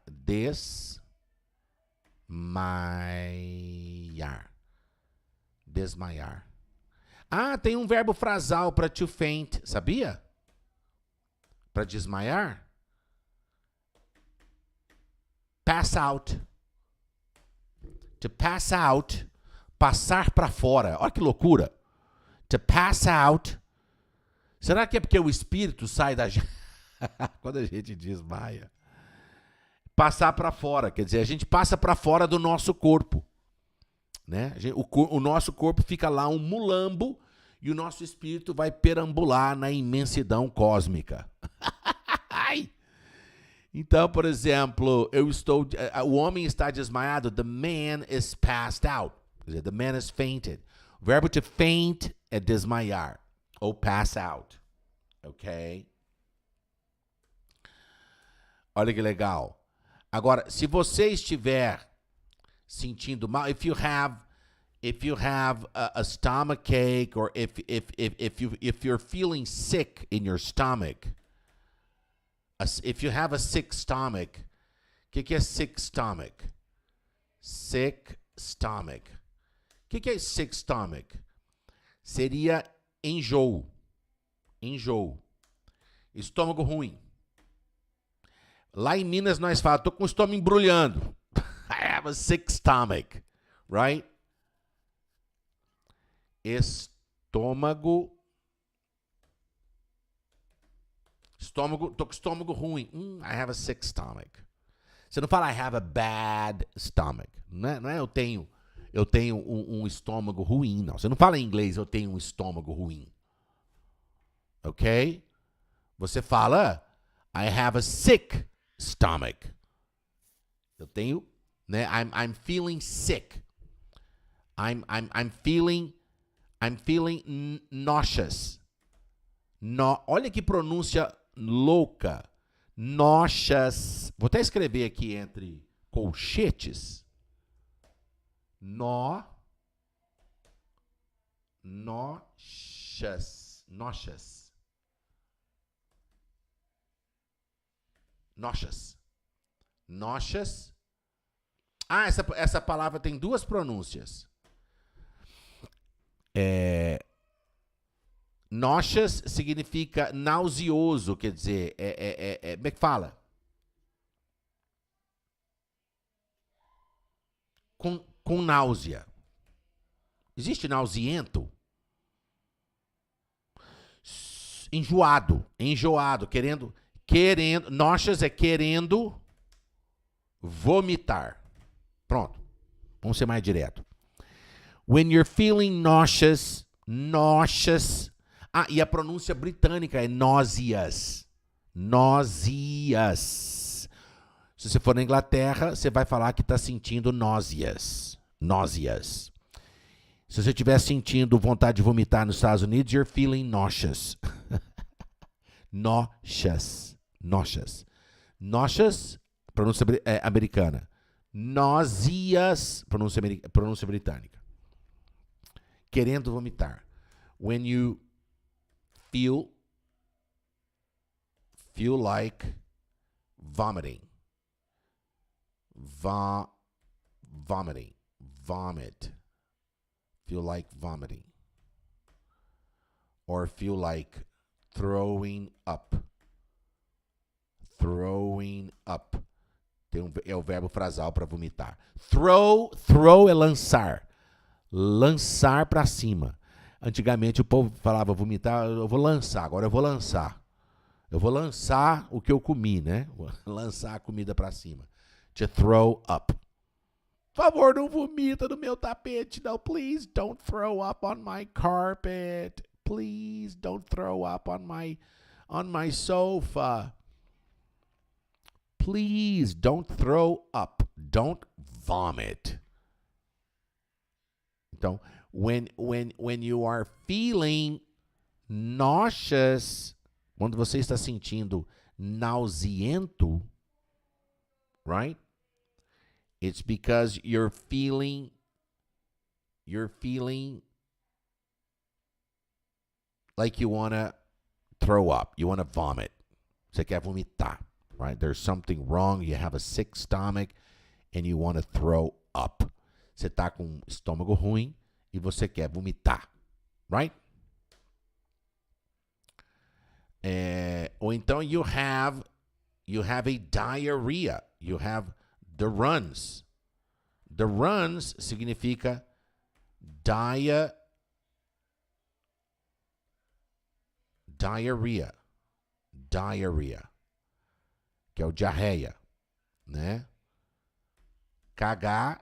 Desmaiar. Ah, tem um verbo frasal para to faint, sabia? Para desmaiar. Pass out. To pass out. Passar para fora. Olha que loucura. To pass out. Será que é porque o espírito sai da gente? Quando a gente desmaia. Passar para fora. Quer dizer, a gente passa para fora do nosso corpo. Né? O nosso corpo fica lá um mulambo e o nosso espírito vai perambular na imensidão cósmica. Então, por exemplo, o homem está desmaiado. The man is passed out. Quer dizer, the man is fainted. O verbo to faint é desmaiar ou pass out. Ok? Olha que legal. Agora, se você estiver sentindo mal, if you have a stomach ache, or if you're feeling sick in your stomach, if you have a sick stomach, o que é sick stomach? Sick stomach. O que é sick stomach? Seria enjoo. Enjoo. Estômago ruim. Lá em Minas nós falamos, tô com o estômago embrulhando. I have a sick stomach. Right? Estômago, tô com estômago ruim. I have a sick stomach. Você não fala I have a bad stomach. Não é eu tenho um estômago ruim, não. Você não fala em inglês eu tenho um estômago ruim. Ok? Você fala I have a sick stomach. Eu tenho, né? I'm feeling sick. I'm feeling nauseous. Olha que pronúncia louca. Nauseous. Vou até escrever aqui entre colchetes. Nauseous. Ah, essa palavra tem duas pronúncias. Nauseous significa nauseoso, quer dizer, como é que fala? Com náusea. Existe nauseento? Enjoado, querendo, nauseous é querendo vomitar. Pronto. Vamos ser mais direto. When you're feeling nauseous. Ah, e a pronúncia britânica é nauseous. Náuseas. Se você for na Inglaterra, você vai falar que está sentindo náuseas. Náuseas. Se você estiver sentindo vontade de vomitar nos Estados Unidos, you're feeling nauseous. Nauseous. Nauseous. Nauseous, pronúncia americana. Náuseas, pronúncia britânica. Querendo vomitar. When you feel like vomiting. Vomiting. Vomit. Feel like vomiting. Or feel like throwing up. Throwing up. É o verbo frasal para vomitar. Throw é lançar. Lançar para cima. Antigamente o povo falava vomitar, eu vou lançar, agora eu vou lançar. Eu vou lançar o que eu comi, né? Vou lançar a comida para cima. To throw up. Por favor, não vomita no meu tapete, não. Please don't throw up on my carpet. Please don't throw up on my sofa. Please don't throw up. Don't vomit. Então, when you are feeling nauseous, quando você está sentindo nauseento, right? It's because you're feeling like you want to throw up. You want to vomit. Você quer vomitar, right? There's something wrong. You have a sick stomach and you want to throw up. Você está com um estômago ruim e você quer vomitar, right? Ou então you have a diarrhea. You have the runs. The runs significa diarrhea. Diarrhea. Que é o diarreia, né? Caganeira.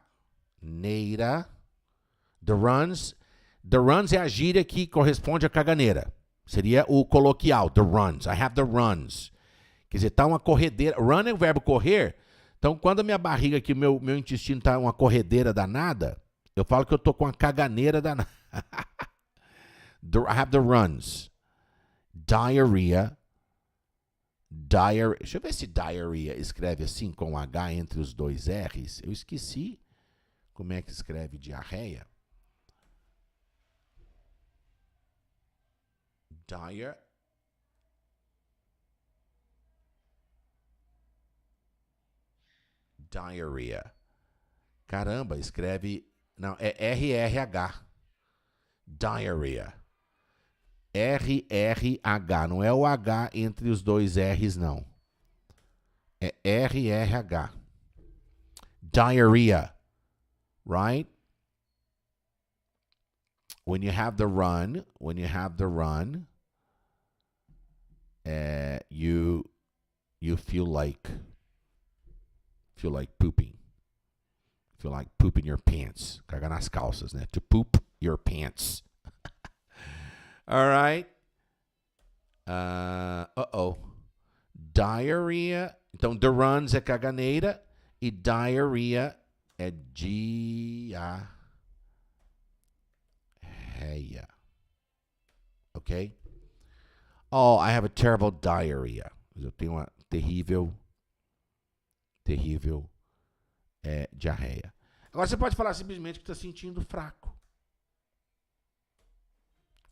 The runs é a gíria que corresponde à caganeira. Seria o coloquial, the runs. I have the runs. Quer dizer, tá uma corredeira. Run é o verbo correr. Então, quando a minha barriga aqui, meu intestino tá uma corredeira danada, eu falo que eu tô com uma caganeira danada. I have the runs. Diarrhea. Deixa eu ver se diarrhea escreve assim com H entre os dois R's. Eu esqueci como é que escreve diarreia. Diarrhea. Caramba, escreve... Não, é RRH. Diarrhea. RRH. Não é o H entre os dois R's, não. É RRH. Diarrhea. Right? When you have the run, you feel like pooping. Feel like pooping your pants. Cagar nas calças, né? To poop your pants. All right. Diarrhea. Então, the runs é caganeira e diarrhea é diarreia. Ok? Oh, I have a terrible diarrhea. Eu tenho uma terrível diarreia. Agora você pode falar simplesmente que está sentindo fraco.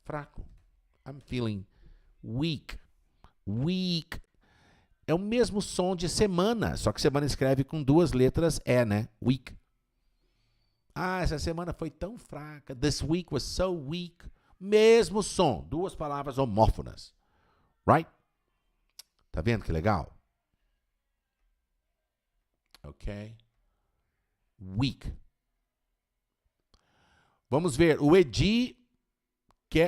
Fraco. I'm feeling weak. Weak. É o mesmo som de semana, só que semana escreve com duas letras E, né? Weak. Ah, essa semana foi tão fraca. This week was so weak. Mesmo som. Duas palavras homófonas. Right? Tá vendo que legal? Ok. Weak. Vamos ver. O Edi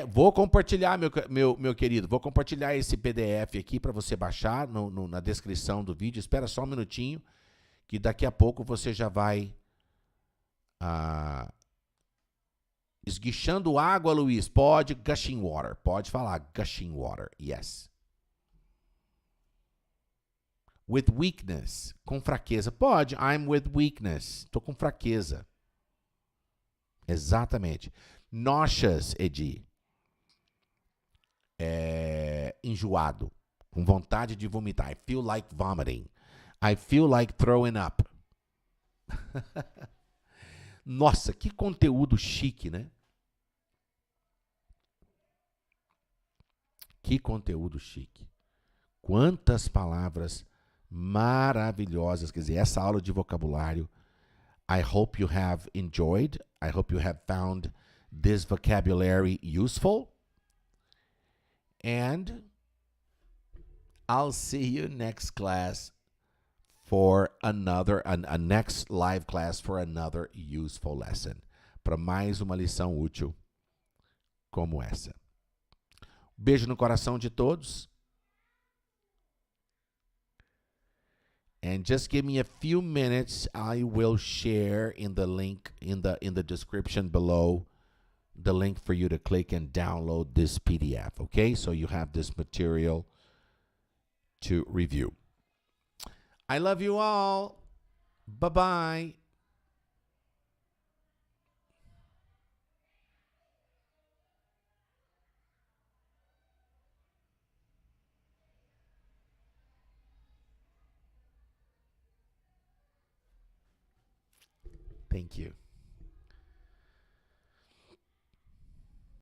vou compartilhar, meu querido. Vou compartilhar esse PDF aqui para você baixar na descrição do vídeo. Espera só um minutinho, que daqui a pouco você já vai... esguichando água, Luiz. Pode, gushing water. Pode falar, gushing water. Yes. With weakness. Com fraqueza. Pode. I'm with weakness. Tô com fraqueza. Exatamente. Nauseous, Edi. Enjoado. Com vontade de vomitar. I feel like vomiting. I feel like throwing up. Nossa, que conteúdo chique, né? Que conteúdo chique. Quantas palavras maravilhosas. Quer dizer, essa aula de vocabulário. I hope you have enjoyed. I hope you have found this vocabulary useful. And I'll see you next class for a next live class for another useful lesson. Para mais uma lição útil como essa. Beijo no coração de todos. And just give me a few minutes. I will share in the link in the description below the link for you to click and download this PDF, okay? So you have this material to review. I love you all. Bye-bye. Thank you.